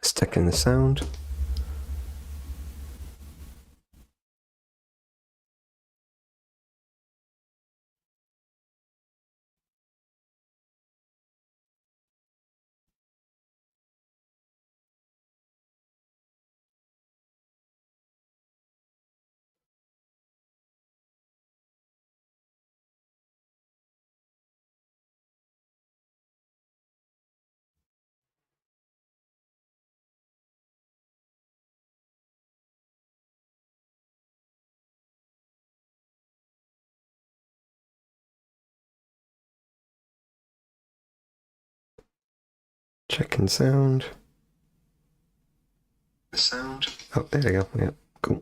Stick in the sound. Checking sound. The sound. Oh, there we go. Yeah, cool.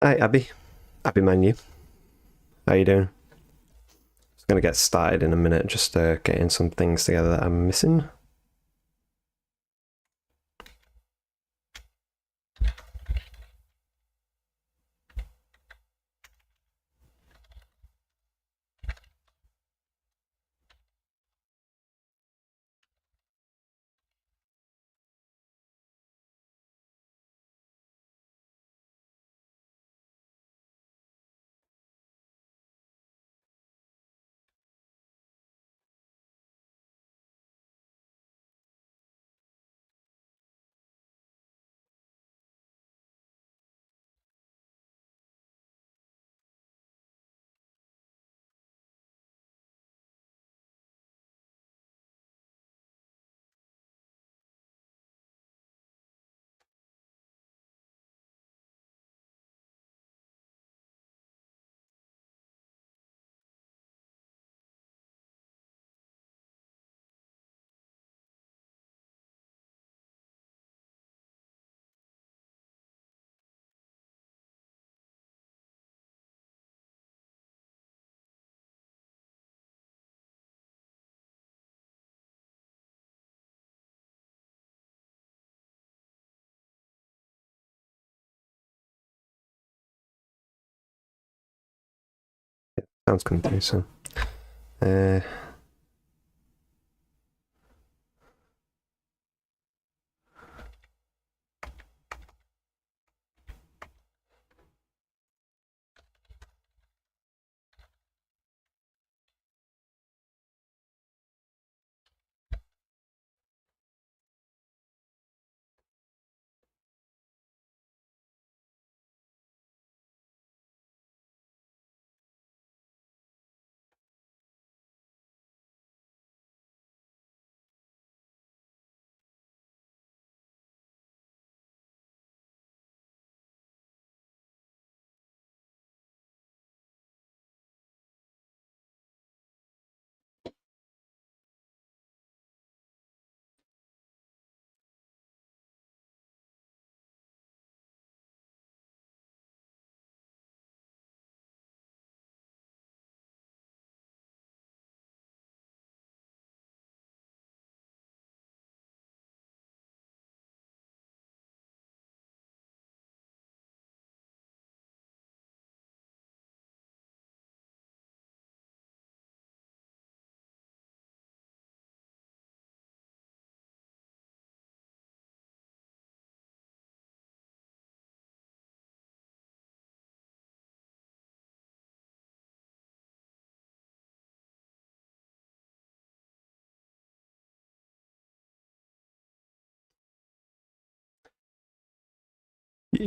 Hi, Abby. Abby Manu. How you doing? Just gonna get started in a minute, just getting some things together that I'm missing. Sounds good, so. Uh,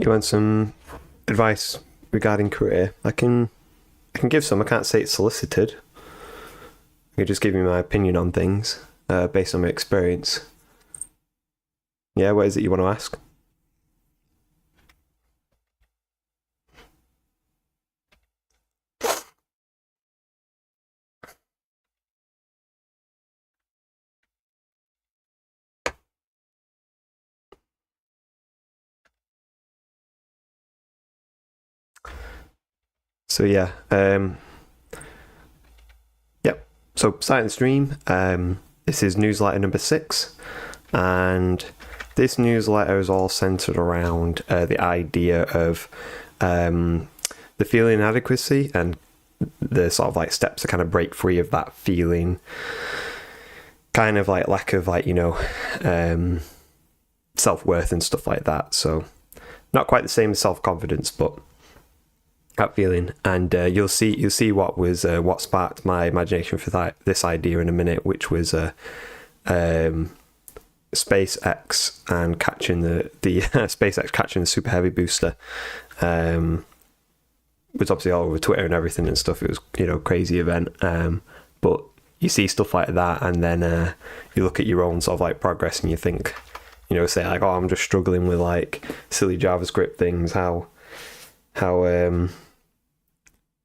you want some advice regarding career? I can give some. I can't say it's solicited. I can just give you my opinion on things based on my experience. Yeah, what is it you want to ask? So yeah, yep. So starting the stream. This is newsletter number 6, and this newsletter is all centered around the idea of the feeling inadequacy and the sort of like steps to kind of break free of that feeling, kind of like lack of like, you know, self-worth and stuff like that. So not quite the same as self-confidence, but that feeling. And you'll see what sparked my imagination for this idea in a minute, which was SpaceX and catching the SpaceX catching the super heavy booster. Was obviously all over Twitter and everything and stuff. It was, you know, crazy event. But you see stuff like that, and then you look at your own sort of like progress, and you think, you know, say like, oh, I'm just struggling with like silly JavaScript things.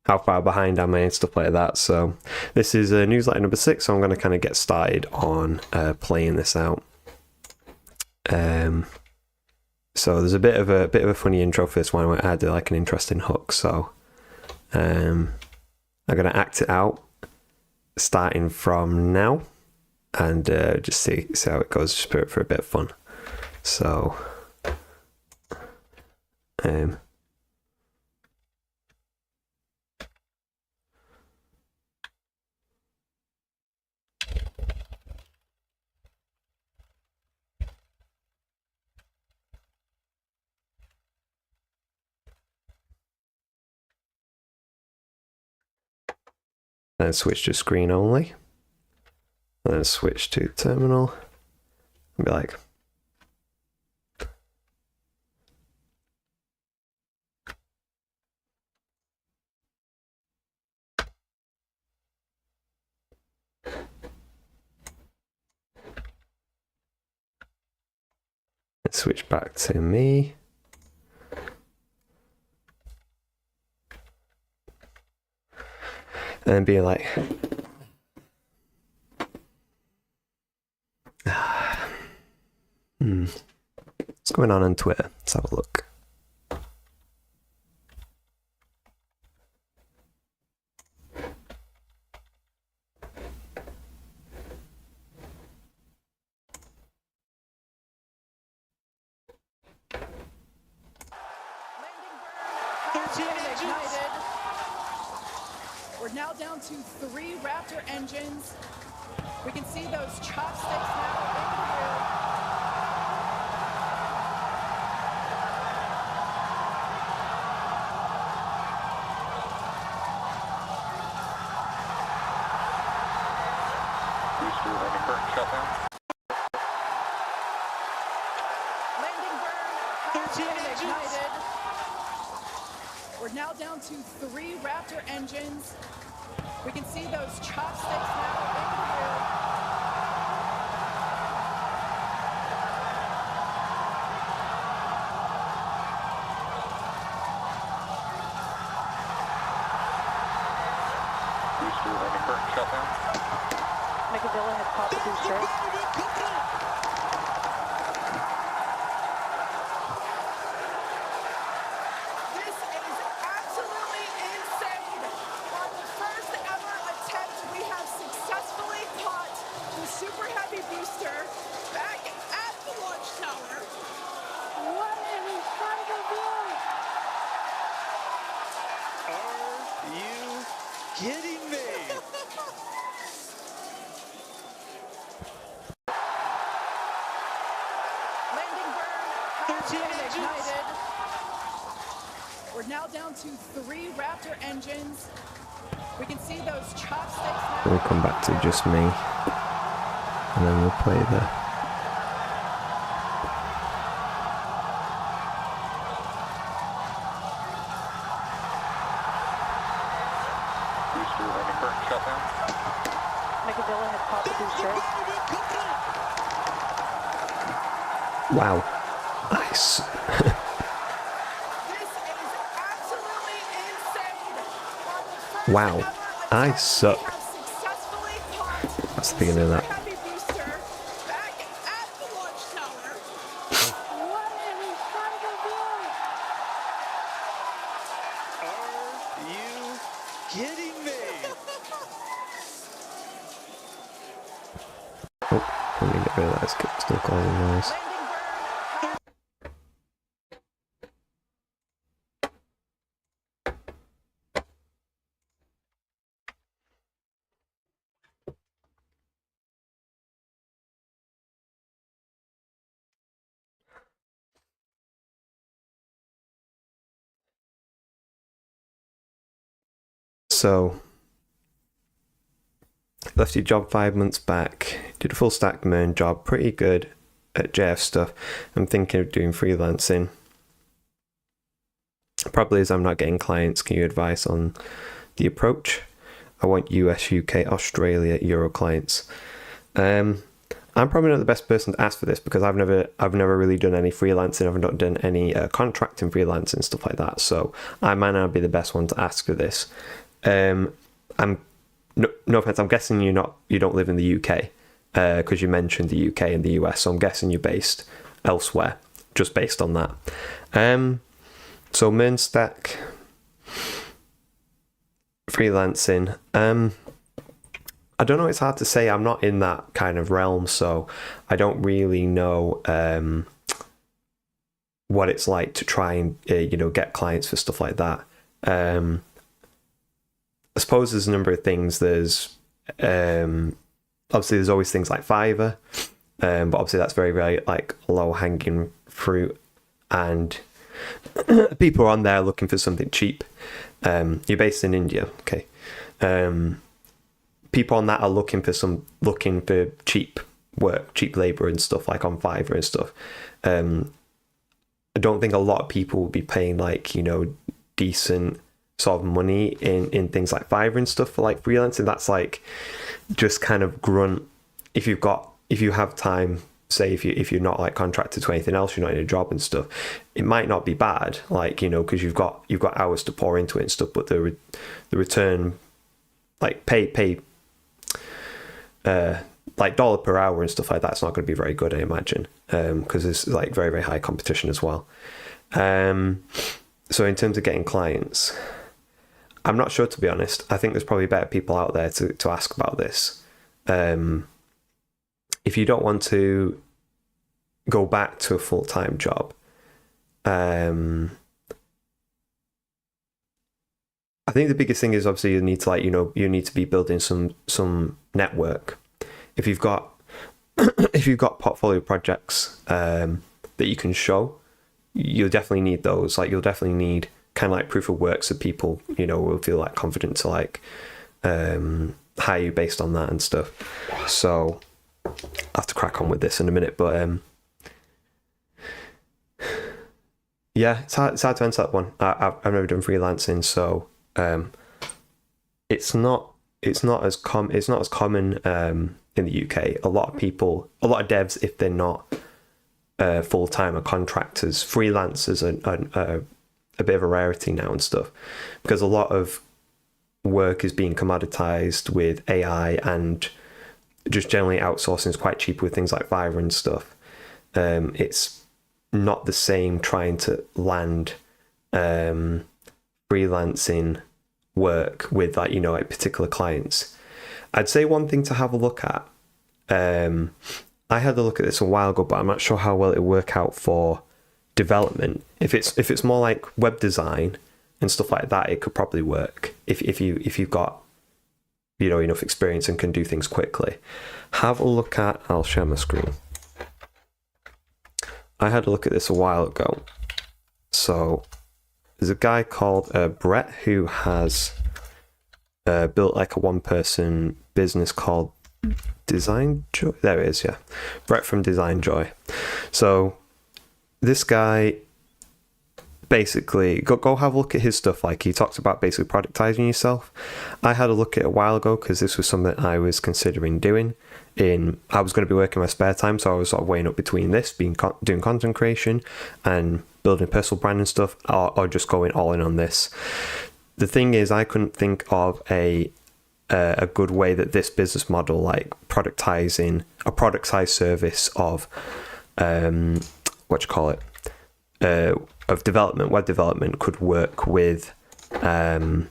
How far behind am I and stuff like that. So this is newsletter number 6. So I'm going to kind of get started on playing this out. So there's a bit of a funny intro for this one. I had like an interesting hook. So I'm going to act it out starting from now, and just see how it goes, just for a bit of fun. So then switch to screen only, and then switch to terminal, and be like, switch back to me. And be like, what's going on Twitter? Let's have a look. We're now down to 3 Raptor engines. We can see those chopsticks now in the air. Booster landing burn shutdown. Landing burn has been ignited. We're now down to 3 Raptor engines. We can see those chopsticks now in the air. Booster landing burn shutdown. Megadilla had popped the booster. This is absolutely insane. On the first ever attempt, we have successfully caught the super heavy booster back at the launch tower. What an incredible view! Are you kidding me? Landing burn has been ignited. We're now down to 3 Raptor engines. We can see those chopsticks now. We'll come back to just me, and then we'll play the Booster and current shutdown. Megavilla had popped the booster. Wow. Nice. This is absolutely insane. On the first Wow. ever I attempt, suck. we have successfully popped That's the beginning of that. Super Heavy booster back at the launch tower. What an incredible view! Are you kidding me? Oh, let me get rid of that. It's still causing noise. Landing burn. So, left your job 5 months back, did a full stack MERN job, pretty good at JF stuff. I'm thinking of doing freelancing. Probably as I'm not getting clients, can you advise on the approach? I want US, UK, Australia, Euro clients. I'm probably not the best person to ask for this because I've never really done any freelancing. I've not done any contracting, freelancing, stuff like that. So I might not be the best one to ask for this. I'm no offense. I'm guessing you don't live in the UK because you mentioned the UK and the US. So I'm guessing you're based elsewhere, just based on that. So MERN stack, freelancing. I don't know. It's hard to say. I'm not in that kind of realm, so I don't really know what it's like to try and get clients for stuff like that. I suppose there's a number of things. There's obviously there's always things like Fiverr, but obviously that's very, very like low hanging fruit, and people are on there looking for something cheap. You're based in India, okay? People on that are looking for cheap work, cheap labor and stuff like on Fiverr and stuff. I don't think a lot of people will be paying like decent sort of money in things like Fiverr and stuff for like freelancing. That's like just kind of grunt. If you have time, say if you're not like contracted to anything else, you're not in a job and stuff, it might not be bad, like because you've got hours to pour into it and stuff, but the return, like pay like dollar per hour and stuff like that's not going to be very good, I imagine, because there's like very, very high competition as well. So in terms of getting clients, I'm not sure, to be honest. I think there's probably better people out there to ask about this. If you don't want to go back to a full-time job, I think the biggest thing is obviously you need to you need to be building some network. If you've got portfolio projects that you can show, you'll definitely need those. Like you'll definitely need kind of like proof of work, so people will feel like confident to like hire you based on that and stuff. So I'll have to crack on with this in a minute, but yeah, it's hard to answer that one. I've never done freelancing, so it's not as common in the UK. A lot of devs, if they're not full-time or contractors, freelancers are a bit of a rarity now and stuff, because a lot of work is being commoditized with AI, and just generally outsourcing is quite cheap with things like Fiverr and stuff. It's not the same trying to land freelancing work with like particular clients. I'd say one thing to have a look at. I had a look at this a while ago, but I'm not sure how well it would work out for development. If it's more like web design and stuff like that, it could probably work if you've got enough experience and can do things quickly. Have a look at. I'll share my screen. I had a look at this a while ago. So there's a guy called Brett who has built like a one-person business called Design Joy. There it is, yeah. Brett from Design Joy. So this guy basically go have a look at his stuff. Like, he talks about basically productizing yourself. I had a look at it a while ago because this was something I was considering doing. I was going to be working in my spare time, so I was sort of weighing up between this, doing content creation and building personal brand and stuff, or just going all in on this. The thing is, I couldn't think of a good way that this business model, like productizing a productized service of of development, web development, could work with in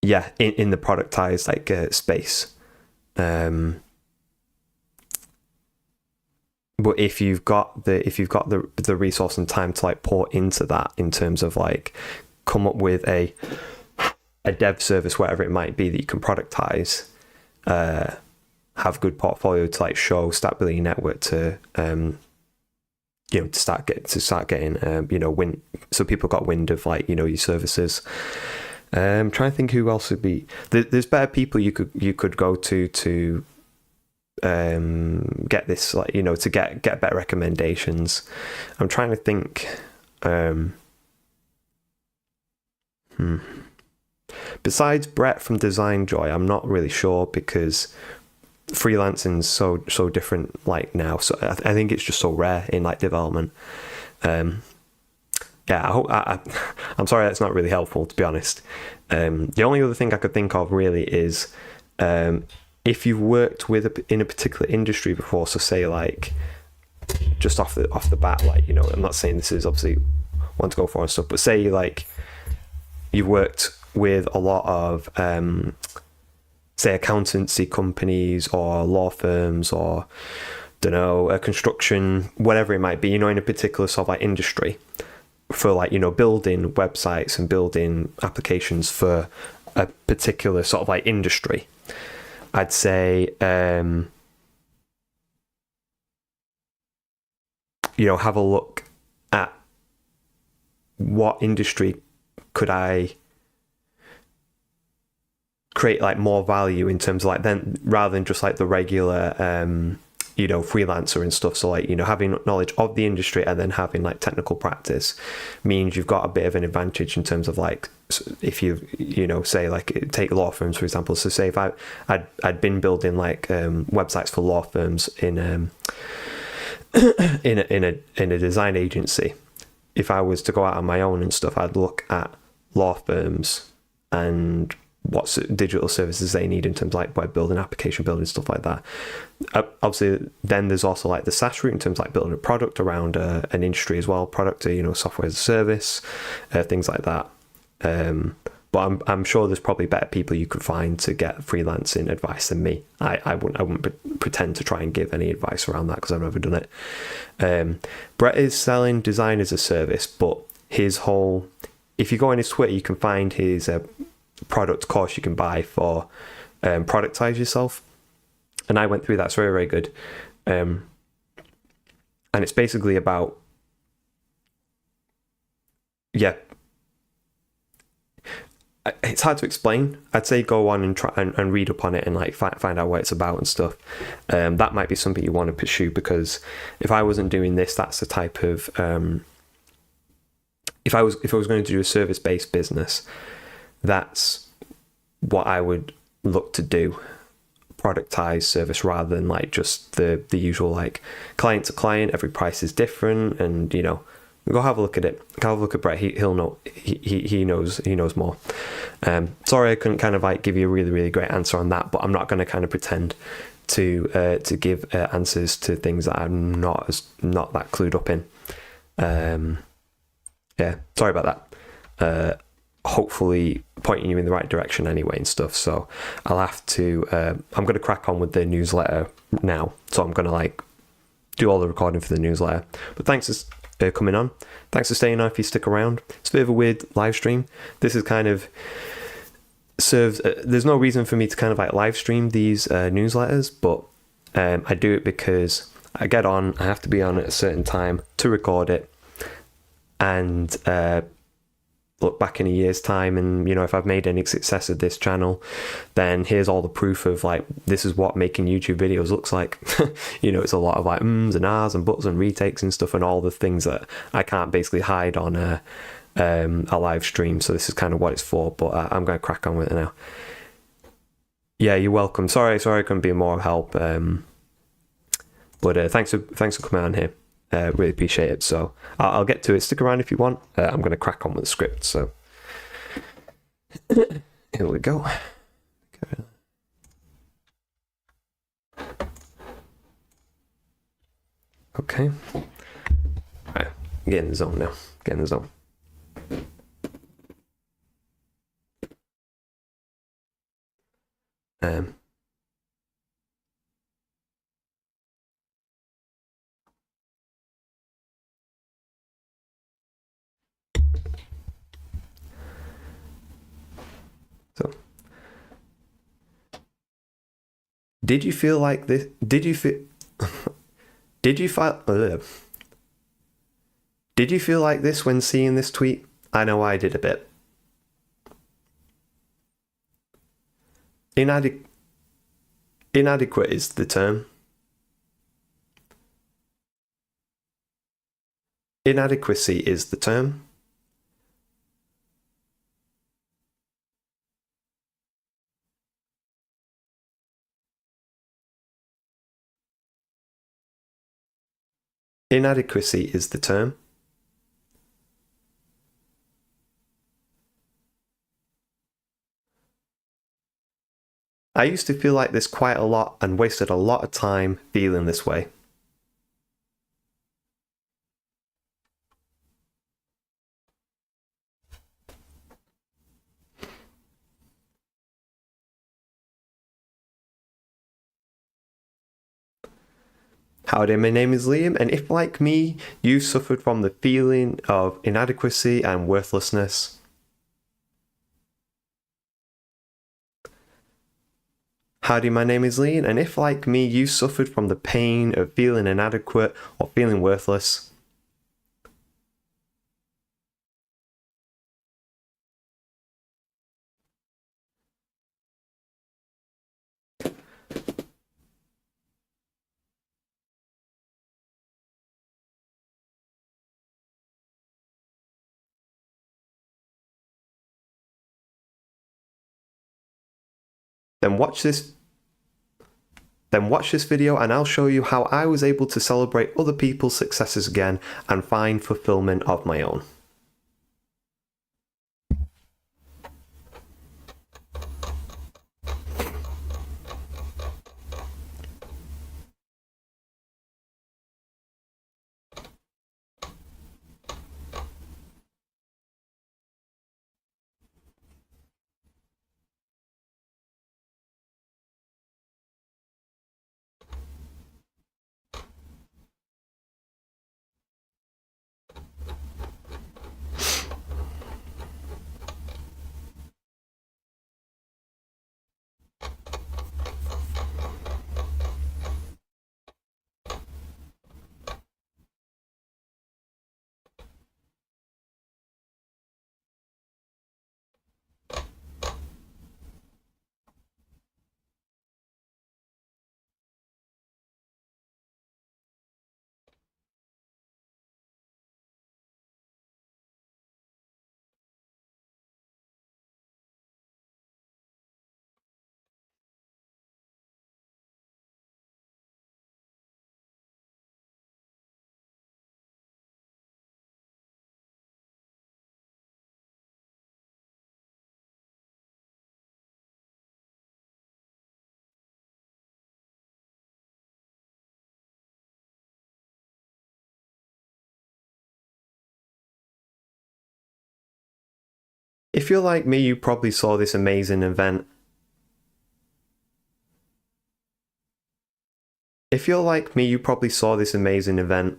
the productized space. But if you've got the resource and time to like pour into that, in terms of like come up with a dev service, whatever it might be, that you can productize, have good portfolio to like show, start building a network to to start getting wind, so people got wind of like your services. Trying to think who else would be. There's better people you could go to get this, like to get better recommendations. I'm trying to think. Besides Brett from Design Joy, I'm not really sure, because freelancing's so different like now. So I think it's just so rare in like development. I'm sorry that's not really helpful, to be honest. The only other thing I could think of really is if you've worked in a particular industry before. So say like just off the bat, like I'm not saying this is obviously one to go for and stuff, but say like you've worked with a lot of say accountancy companies or law firms, or don't know, a construction, whatever it might be, in a particular sort of like industry, for like building websites and building applications for a particular sort of like industry. I'd say have a look at what industry could I create like more value in terms of like, then rather than just like the regular freelancer and stuff. So like having knowledge of the industry and then having like technical practice means you've got a bit of an advantage in terms of like, if you say like take law firms for example. So say if I'd been building like websites for law firms in a design agency, if I was to go out on my own and stuff, I'd look at law firms and what digital services they need in terms of like web building, application building, stuff like that. Obviously, then there's also like the SaaS route in terms of like building a product around an industry as well, product, software as a service, things like that. But I'm sure there's probably better people you could find to get freelancing advice than me. I wouldn't pretend to try and give any advice around that because I've never done it. Brett is selling design as a service, but his whole, if you go on his Twitter, you can find his product course you can buy for productize yourself, and I went through that. It's very, very good, and it's basically about it's hard to explain. I'd say go on and try and read up on it and like find out what it's about and stuff. That might be something you want to pursue, because if I wasn't doing this, that's the type of if I was going to do a service-based business, that's what I would look to do. Productized service rather than like just the usual like client to client, every price is different, and go have a look at it. Go have a look at Brett. He'll know. He knows more. Sorry I couldn't kind of like give you a really, really great answer on that, but I'm not going to kind of pretend to give answers to things that I'm not that clued up in. Sorry about that. Hopefully pointing you in the right direction anyway and stuff. So I'll have to I'm going to crack on with the newsletter now, so I'm going to like do all the recording for the newsletter. But thanks for coming on, thanks for staying on if you stick around. It's a bit of a weird live stream. This is kind of serves there's no reason for me to kind of like live stream these newsletters, but I do it because I get on, I have to be on at a certain time to record it, and look back in a year's time and, you know, if I've made any success of this channel, then here's all the proof of like, this is what making YouTube videos looks like. You know, it's a lot of like ums and ahs and buts and retakes and stuff and all the things that I can't basically hide on a live stream. So this is kind of what it's for, but I'm going to crack on with it now. Yeah, you're welcome. Sorry I couldn't be more help. But thanks for coming on here. Really appreciate it. So I'll get to it. Stick around if you want. I'm going to crack on with the script. So here we go. Okay. Right. Get in the zone now. Get in the zone. So, did you feel like this? Did you feel like this when seeing this tweet? I know I did a bit. Inadequate is the term. Inadequacy is the term. Inadequacy is the term. I used to feel like this quite a lot and wasted a lot of time feeling this way. Howdy, my name is Liam, and if like me, you suffered from the feeling of inadequacy and worthlessness, howdy, my name is Liam, and if like me, you suffered from the pain of feeling inadequate or feeling worthless, then watch this video and I'll show you how I was able to celebrate other people's successes again and find fulfillment of my own. If you're like me, you probably saw this amazing event. If you're like me, you probably saw this amazing event.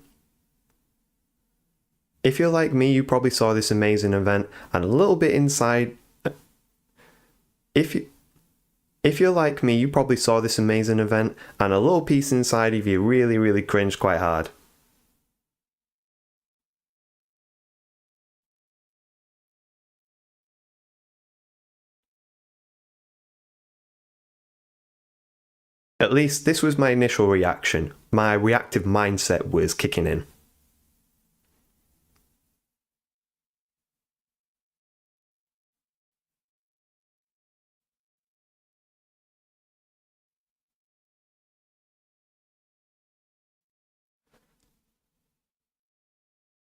If you're like me, you probably saw this amazing event and a little bit inside. If you're like me, you probably saw this amazing event and a little piece inside of you really, really cringed quite hard. At least this was my initial reaction. My reactive mindset was kicking in.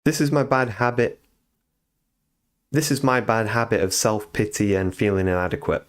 This is my bad habit. This is my bad habit of self-pity and feeling inadequate.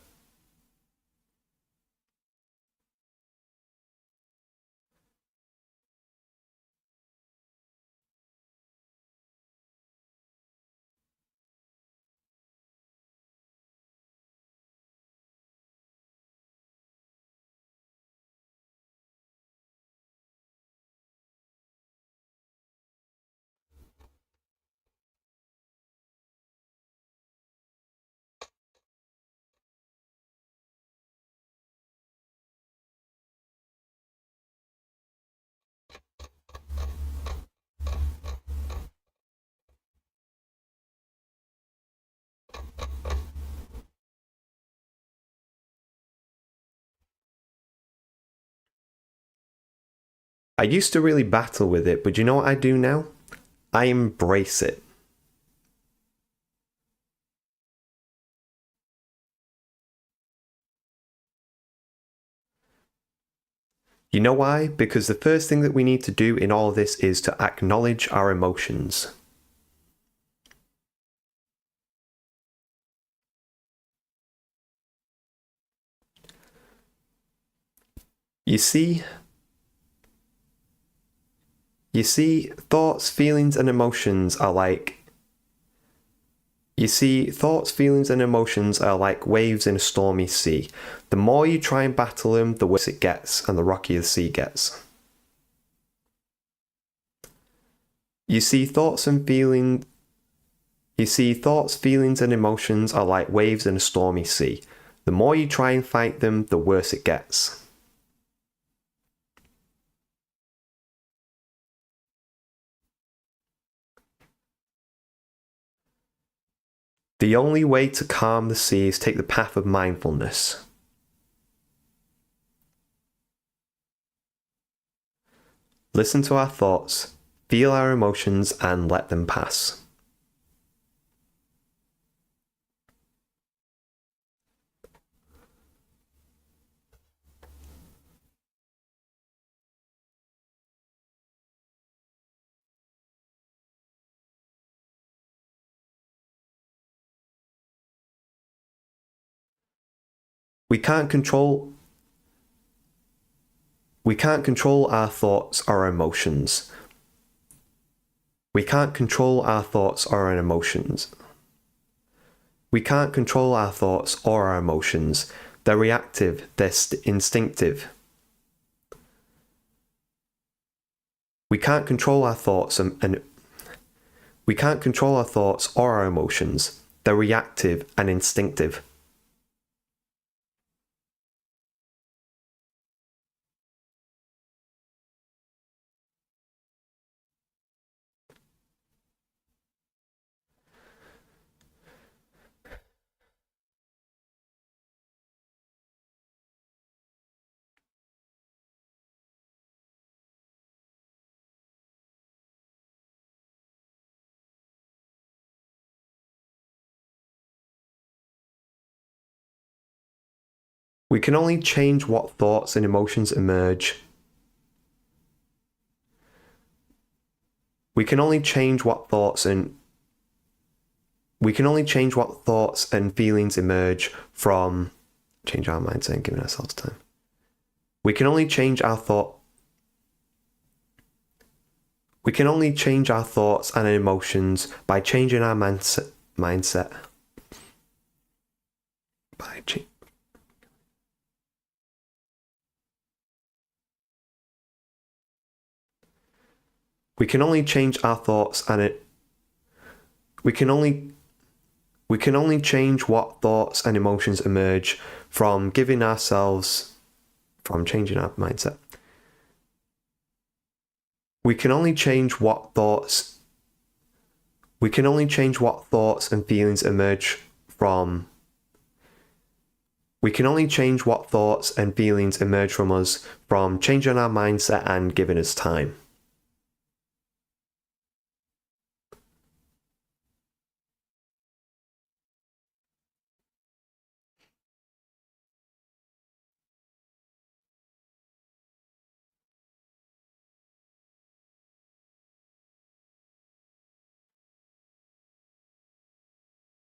I used to really battle with it, but you know what I do now? I embrace it. You know why? Because the first thing that we need to do in all of this is to acknowledge our emotions. You see, thoughts, feelings, and emotions are like waves in a stormy sea. The more you try and battle them, the worse it gets, and the rockier the sea gets. You see, thoughts, feelings, and emotions are like waves in a stormy sea. The more you try and fight them, the worse it gets. The only way to calm the sea is take the path of mindfulness. Listen to our thoughts, feel our emotions, and let them pass. We can't control our thoughts or our emotions. We can't control our thoughts or our emotions. We can't control our thoughts or our emotions. They're reactive, they're instinctive. We can't control our thoughts and we can't control our thoughts or our emotions. They're reactive and instinctive. We can only change what thoughts and emotions emerge. We can only change what thoughts and feelings emerge from change our mindset and giving ourselves time. We can only change our thoughts and emotions by changing our mindset. We can only change our thoughts and we can only change what thoughts and emotions emerge from changing our mindset. We can only change what thoughts and feelings emerge from We can only change what thoughts and feelings emerge from us from changing our mindset and giving us time.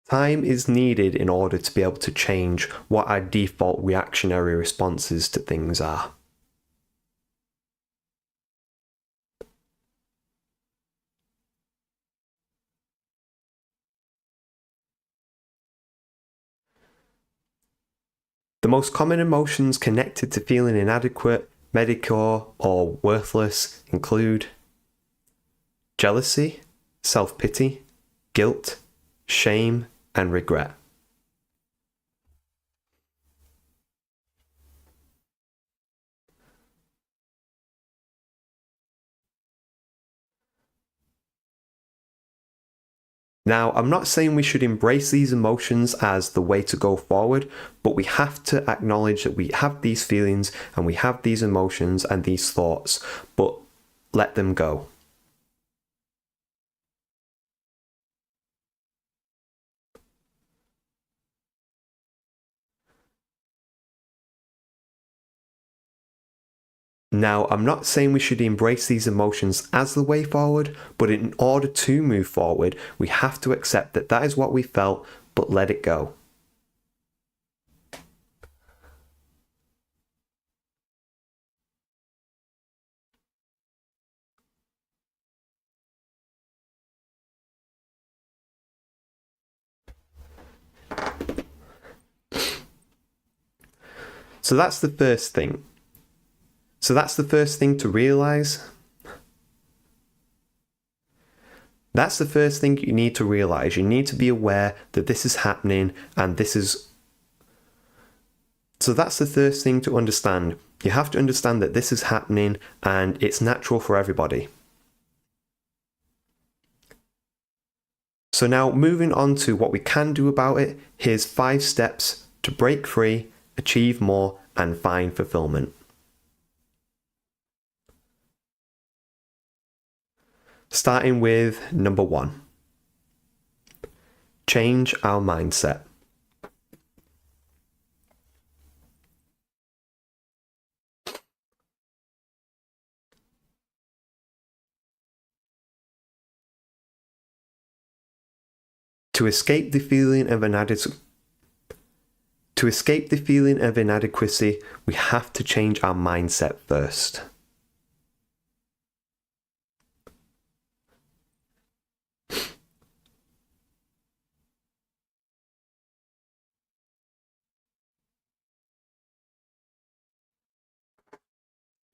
Time is needed in order to be able to change what our default reactionary responses to things are. The most common emotions connected to feeling inadequate, mediocre, or worthless include jealousy, self-pity, guilt, shame, and regret. Now, I'm not saying we should embrace these emotions as the way to go forward, but we have to acknowledge that we have these feelings and we have these emotions and these thoughts, but let them go. Now, I'm not saying we should embrace these emotions as the way forward, but in order to move forward, we have to accept that that is what we felt, but let it go. So that's the first thing. So that's the first thing to realize. That's the first thing you need to realize. You need to be aware that this is happening and this is... So that's the first thing to understand. You have to understand that this is happening and it's natural for everybody. So now moving on to what we can do about it, here's 5 steps to break free, achieve more, and find fulfillment. Starting with number 1. Change our mindset. To escape the feeling of inadequacy, we have to change our mindset first.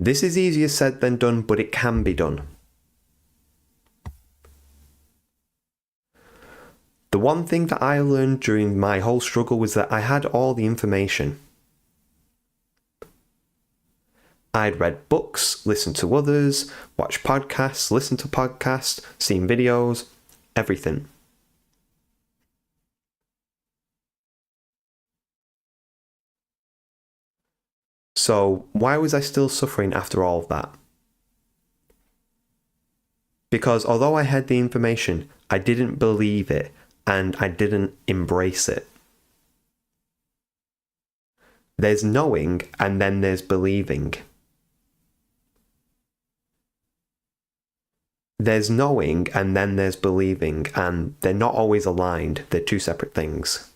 This is easier said than done, but it can be done. The one thing that I learned during my whole struggle was that I had all the information. I'd read books, listened to others, watched podcasts, listened to podcasts, seen videos, everything. So why was I still suffering after all of that? Because although I had the information, I didn't believe it and I didn't embrace it. There's knowing and then there's believing. There's knowing and then there's believing, and they're not always aligned. They're 2 separate things.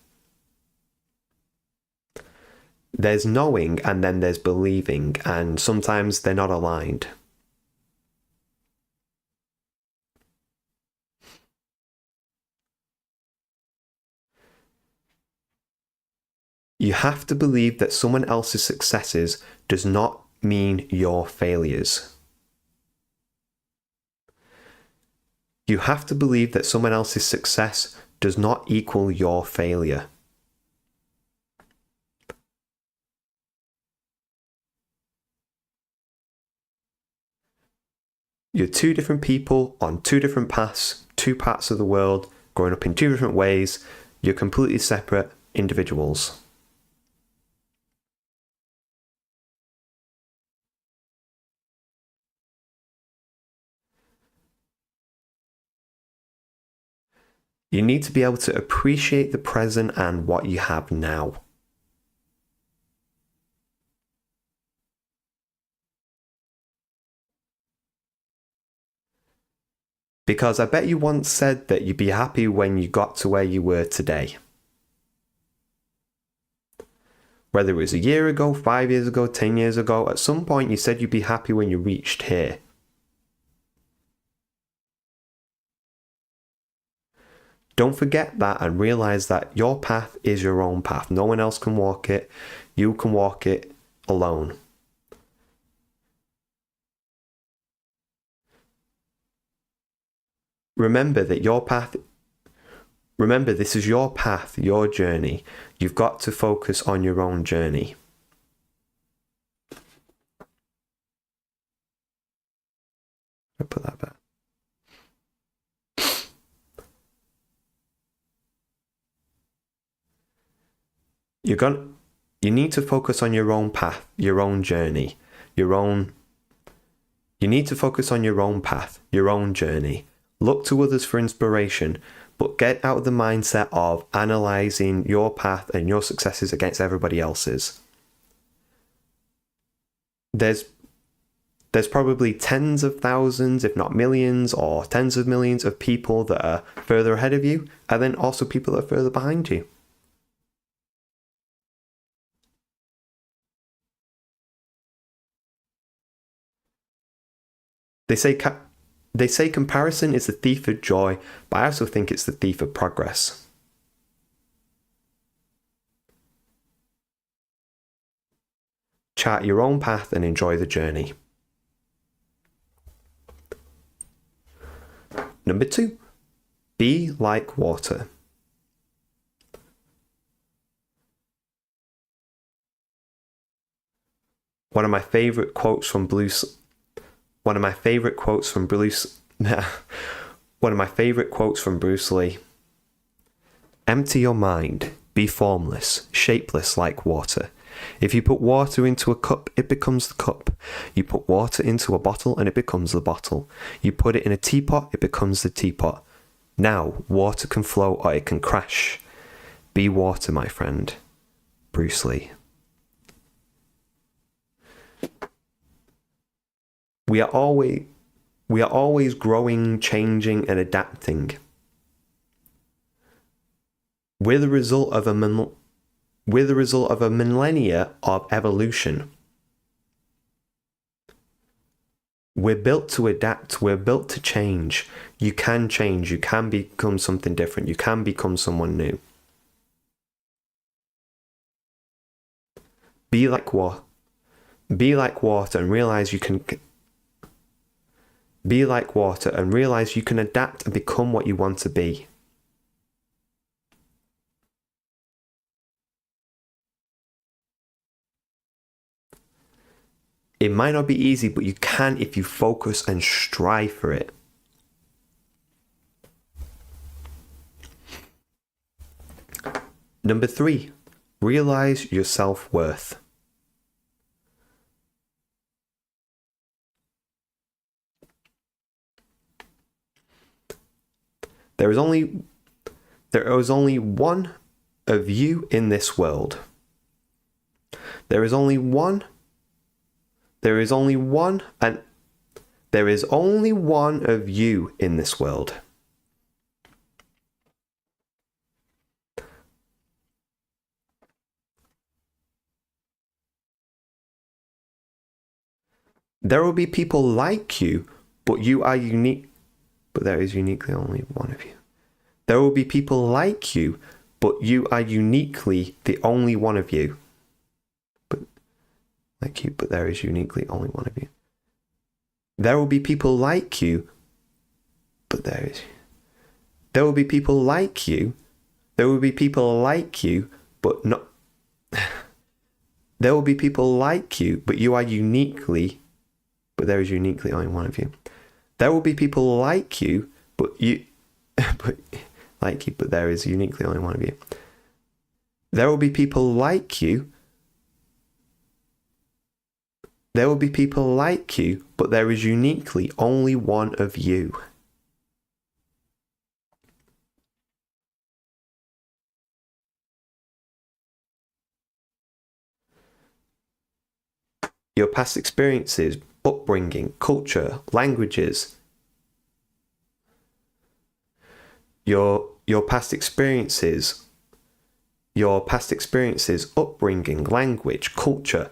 There's knowing and then there's believing, and sometimes they're not aligned. You have to believe that someone else's successes does not mean your failures. You have to believe that someone else's success does not equal your failure. You're 2 different people on 2 different paths, 2 parts of the world, growing up in 2 different ways. You're completely separate individuals. You need to be able to appreciate the present and what you have now. Because I bet you once said that you'd be happy when you got to where you were today. Whether it was a year ago, 5 years ago, 10 years ago, at some point you said you'd be happy when you reached here. Don't forget that and realize that your path is your own path. No one else can walk it. You can walk it alone. Remember that this is your path, your journey. You've got to focus on your own journey. I'll put that back. You need to focus on your own path, your own journey, You need to focus on your own path, your own journey. Look to others for inspiration, but get out of the mindset of analysing your path and your successes against everybody else's. There's probably tens of thousands, if not millions, or tens of millions of people that are further ahead of you, and then also people that are further behind you. They say comparison is the thief of joy, but I also think it's the thief of progress. Chart your own path and enjoy the journey. Number 2, be like water. One of my favorite quotes from Bruce Lee. Empty your mind, be formless, shapeless like water. If you put water into a cup, it becomes the cup. You put water into a bottle and it becomes the bottle. You put it in a teapot, it becomes the teapot. Now, water can flow or it can crash. Be water, my friend. Bruce Lee. We are always growing, changing, and adapting. We're the result of a millennia of evolution. We're built to adapt. We're built to change. You can change. You can become something different. You can become someone new. Be like water and realize you can. Be like water and realize you can adapt and become what you want to be. It might not be easy, but you can if you focus and strive for it. Number 3, realize your self-worth. There is only one of you in this world. There is only one of you in this world. There will be people like you, but you are unique. But there is uniquely only one of you. There will be people like you, but you are uniquely the only one of you. But there is uniquely only one of you. There will be people like you, but there will be people like you. There will be people like you, but not. There will be people like you, but you are uniquely. But there is uniquely only one of you. There will be people like you, but there is uniquely only one of you. There will be people like you. There will be people like you, but there is uniquely only one of you. your past experiences, upbringing, culture, languages. Your past experiences, upbringing, language, culture,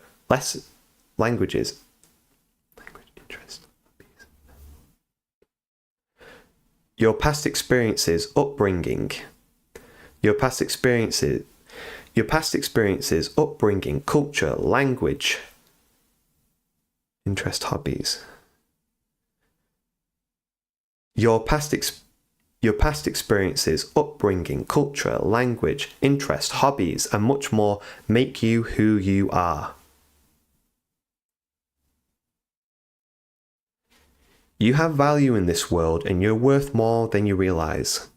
languages, interest. Your past experiences, upbringing, upbringing, culture, language, interest, hobbies. Your past experiences, upbringing, culture, language, interest, hobbies, and much more make you who you are. You have value in this world and you're worth more than you realize.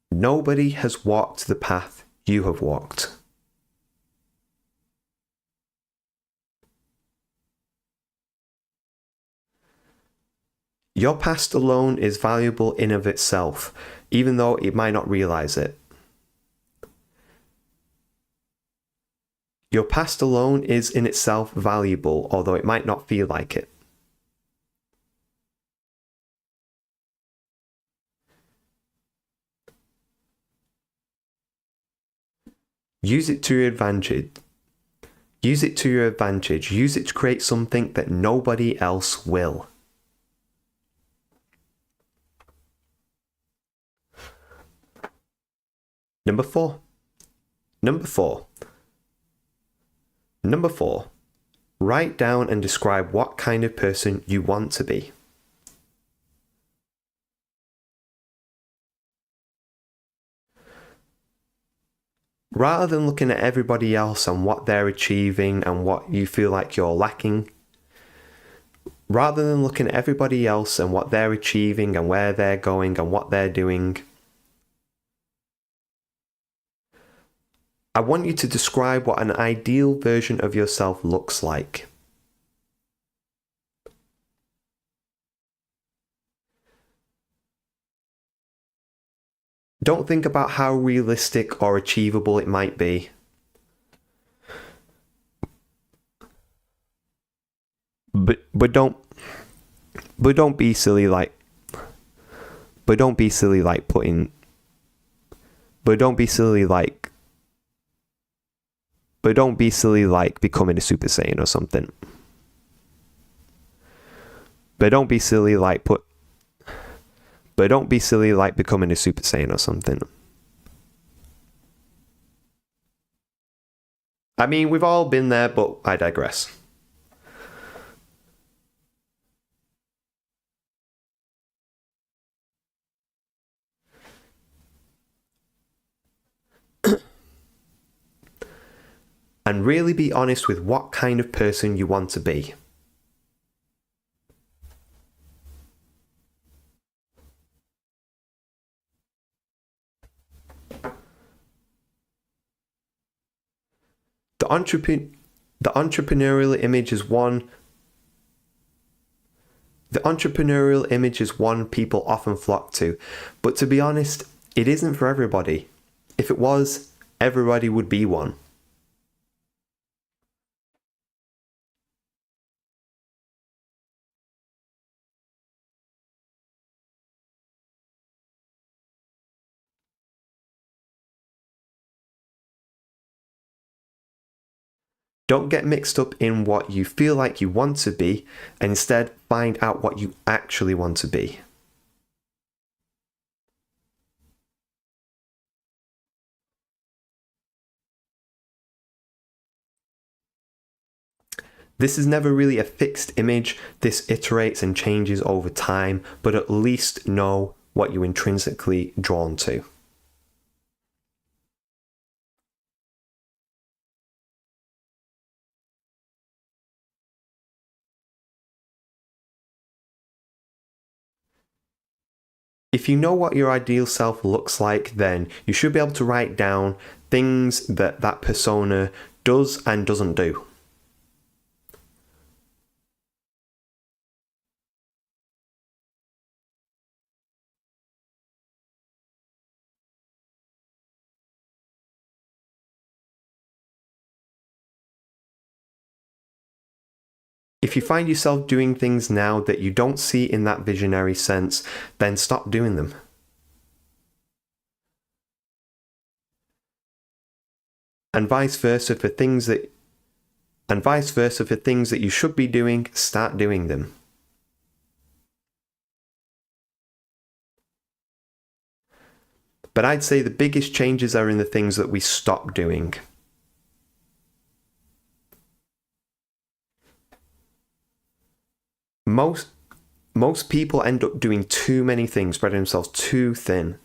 Nobody has walked the path you have walked. Your past alone is valuable in of itself, even though it might not realize it. Your past alone is in itself valuable, although it might not feel like it. Use it to your advantage. Use it to your advantage. Use it to create something that nobody else will. Number four. Write down and describe what kind of person you want to be. Rather than looking at everybody else and what they're achieving and what you feel like you're lacking, rather than looking at everybody else and what they're achieving and where they're going and what they're doing, I want you to describe what an ideal version of yourself looks like. Don't think about how realistic or achievable it might be. But don't be silly like becoming a Super Saiyan or something. Don't be silly like becoming a Super Saiyan or something. I mean, we've all been there, but I digress. And really be honest with what kind of person you want to be. The entrepreneurial image is one. The entrepreneurial image is one people often flock to, but to be honest, it isn't for everybody. If it was, everybody would be one. Don't get mixed up in what you feel like you want to be, and instead find out what you actually want to be. This is never really a fixed image. This iterates and changes over time, but at least know what you're intrinsically drawn to. If you know what your ideal self looks like, then you should be able to write down things that that persona does and doesn't do. if you find yourself doing things now that you don't see in that visionary sense, then stop doing them. And vice versa for things that you should be doing, start doing them. But I'd say the biggest changes are in the things that we stop doing. Most people end up doing too many things, spreading themselves too thin.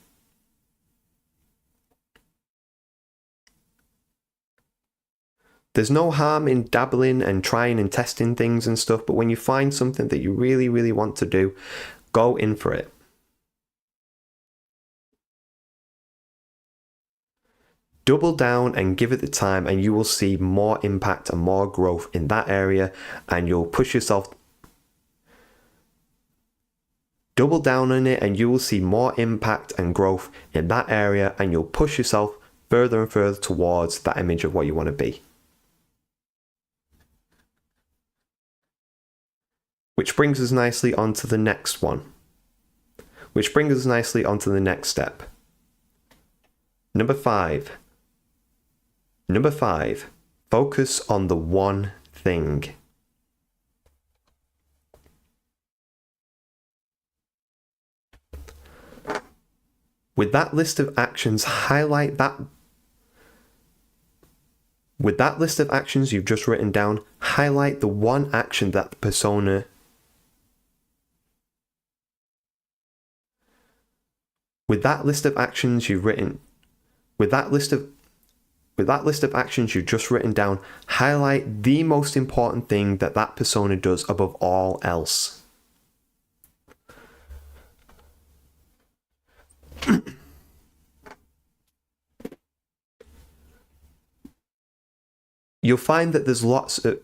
There's no harm in dabbling and trying and testing things and stuff, but when you find something that you really, really want to do, go in for it. Double down and give it the time, and you will see more impact and more growth in that area, and you'll push yourself. Double down on it and you will see more impact and growth in that area, and you'll push yourself further and further towards that image of what you want to be. Which brings us nicely onto the next one. Which brings us nicely onto the next step. Number 5. Focus on the one thing. With that list of actions, highlight that. With that list of actions you've just written down, highlight the one action that the persona. With that list of actions you've written, with that list of actions you've just written down, highlight the most important thing that that persona does above all else. You'll find that there's lots of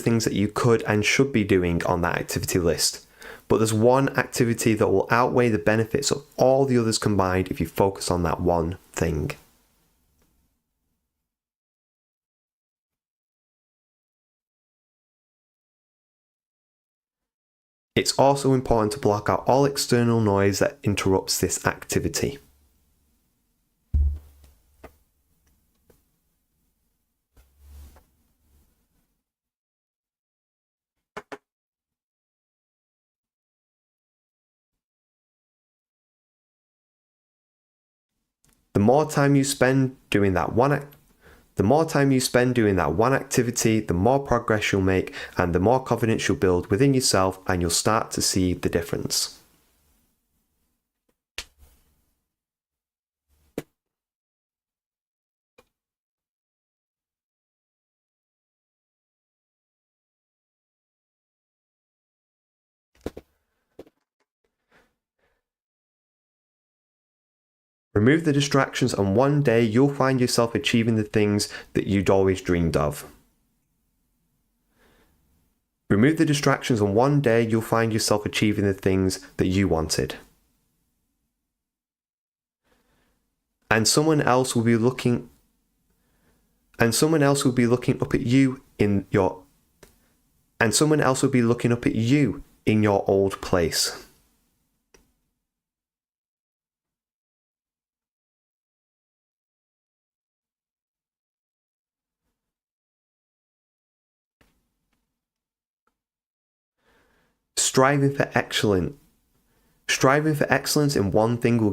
things that you could and should be doing on that activity list, but there's one activity that will outweigh the benefits of all the others combined if you focus on that one thing. It's also important to block out all external noise that interrupts this activity. The more time you spend doing that one activity, the more progress you'll make and the more confidence you'll build within yourself, and you'll start to see the difference. Remove the distractions, and one day you'll find yourself achieving the things that you'd always dreamed of. Remove the distractions, and one day you'll find yourself achieving the things that you wanted. And someone else will be looking up at you in your old place. Striving for excellence in one thing will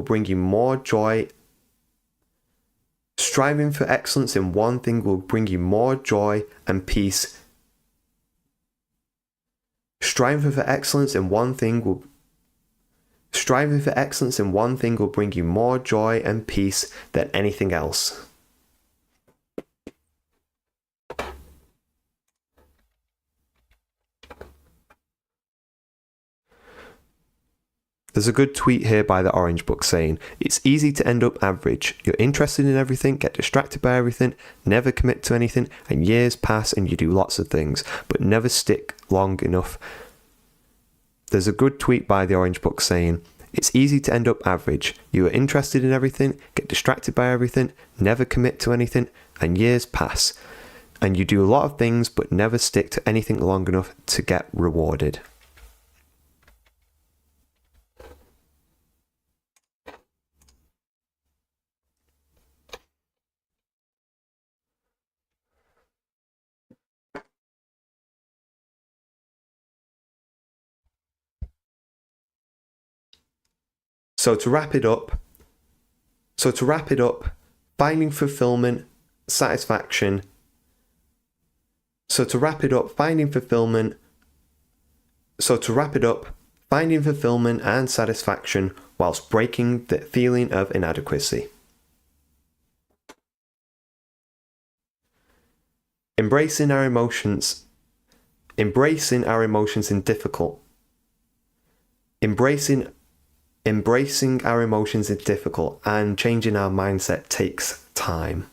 bring you more joy. Striving for excellence in one thing will bring you more joy and peace. Striving for excellence in one thing will bring you more joy and peace than anything else. There's a good tweet here by the Orange Book saying, "It's easy to end up average. You're interested in everything, get distracted by everything, never commit to anything, and years pass and you do lots of things, but never stick long enough." There's a good tweet by the Orange Book saying, It's easy to end up average. You are interested in everything, get distracted by everything, never commit to anything, and years pass. And you do a lot of things but never stick to anything long enough to get rewarded. So to wrap it up, finding fulfillment, satisfaction. Finding fulfillment and satisfaction whilst breaking the feeling of inadequacy. Embracing our emotions in difficult. Embracing our emotions is difficult, and changing our mindset takes time.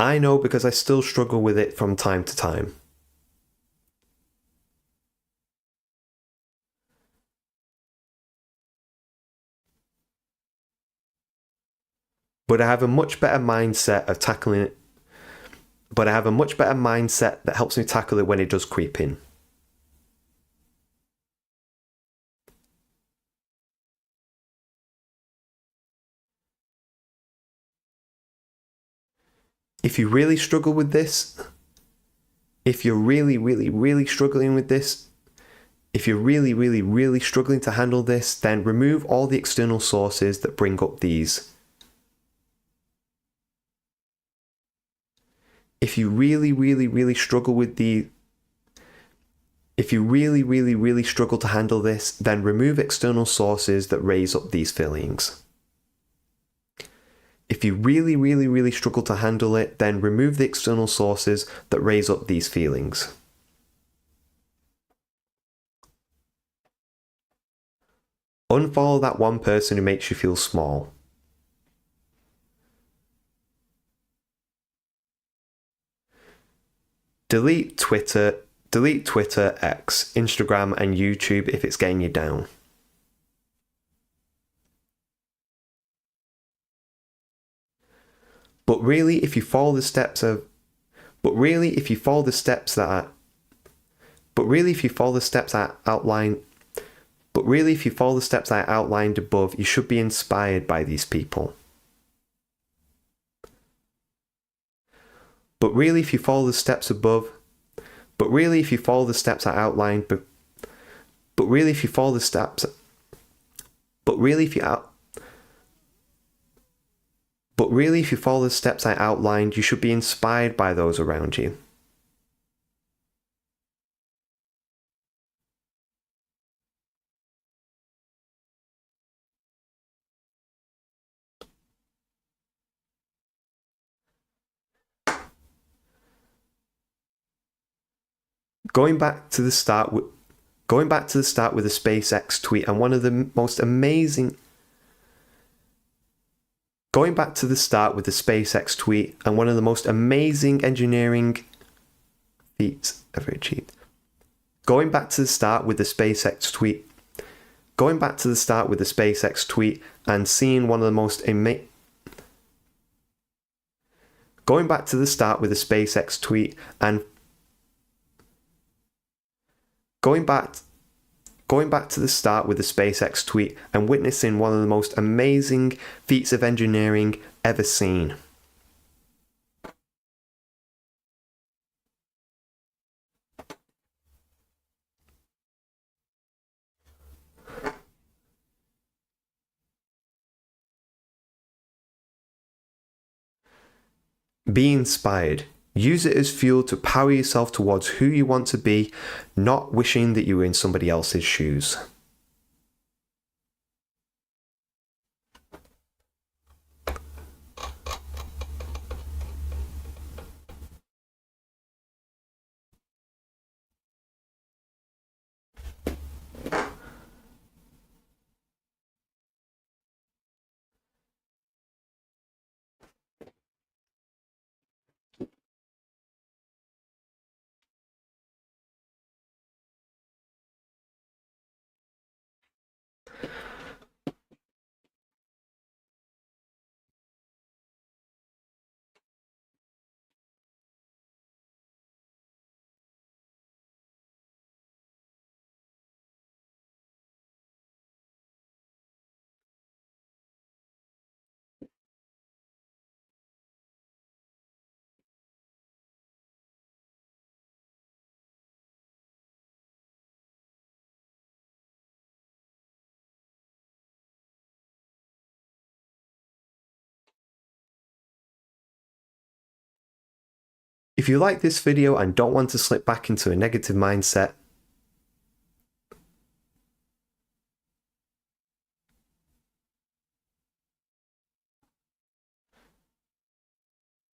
I know, because I still struggle with it from time to time. But I have a much better mindset of tackling it. But I have a much better mindset that helps me tackle it when it does creep in. If you really struggle with this, if you're really struggling with this, if you're really struggling to handle this, then remove all the external sources that bring up these. If you really struggle with if you really struggle to handle this, then remove external sources that raise up these feelings. If you really struggle to handle it, then remove the external sources that raise up these feelings. Unfollow that one person who makes you feel small. Delete Twitter, X, Instagram, and YouTube if it's getting you down. But really, if you follow the steps I outlined above, you should be inspired by these people. But really, if you follow the steps I outlined, you should be inspired by those around you. Going back to the start with the SpaceX tweet, and one of the most amazing engineering feats ever achieved. Going back to the start with the SpaceX tweet and seeing one of the most going back to the start with the SpaceX tweet and witnessing one of the most amazing feats of engineering ever seen. Be inspired. Use it as fuel to power yourself towards who you want to be, not wishing that you were in somebody else's shoes. If you like this video and don't want to slip back into a negative mindset,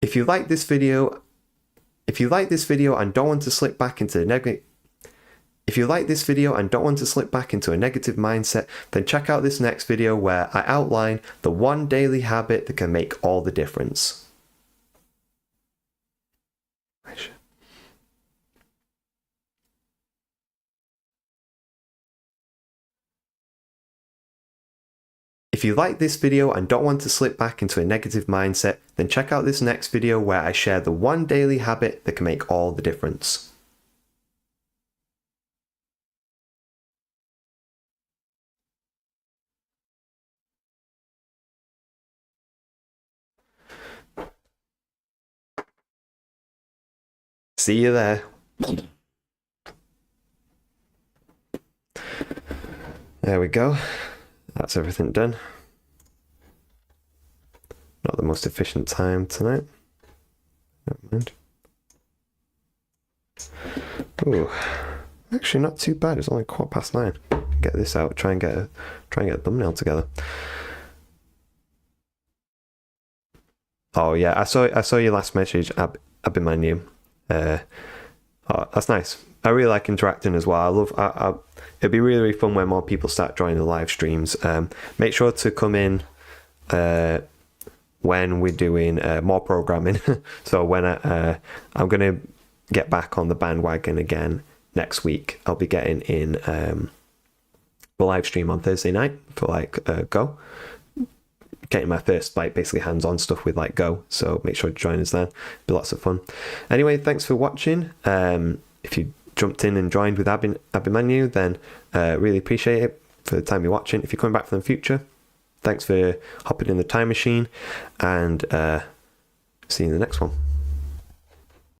if you like this video and don't want to slip back into a negative mindset, then check out this next video where I outline the one daily habit that can make all the difference. If you like this video and don't want to slip back into a negative mindset, then check out this next video where I share the one daily habit that can make all the difference. See you there. There we go. That's everything done. Not the most efficient time tonight. Never mind. Ooh, actually not too bad. It's only 9:15. Get this out. Try and get a thumbnail together. Oh yeah, I saw your last message, Abhimanyu. Oh, that's nice. I really like interacting as well. It'd be really, really fun when more people start joining the live streams. Make sure to come in when we're doing more programming. So when I'm going to get back on the bandwagon again next week, I'll be getting in the live stream on Thursday night for Go. Getting my first basically hands-on stuff with Go. So make sure to join us then. Be lots of fun. Anyway, thanks for watching. If you jumped in and joined with Abhimanyu, then really appreciate it for the time you're watching. If you're coming back from the future, thanks for hopping in the time machine, and see you in the next one.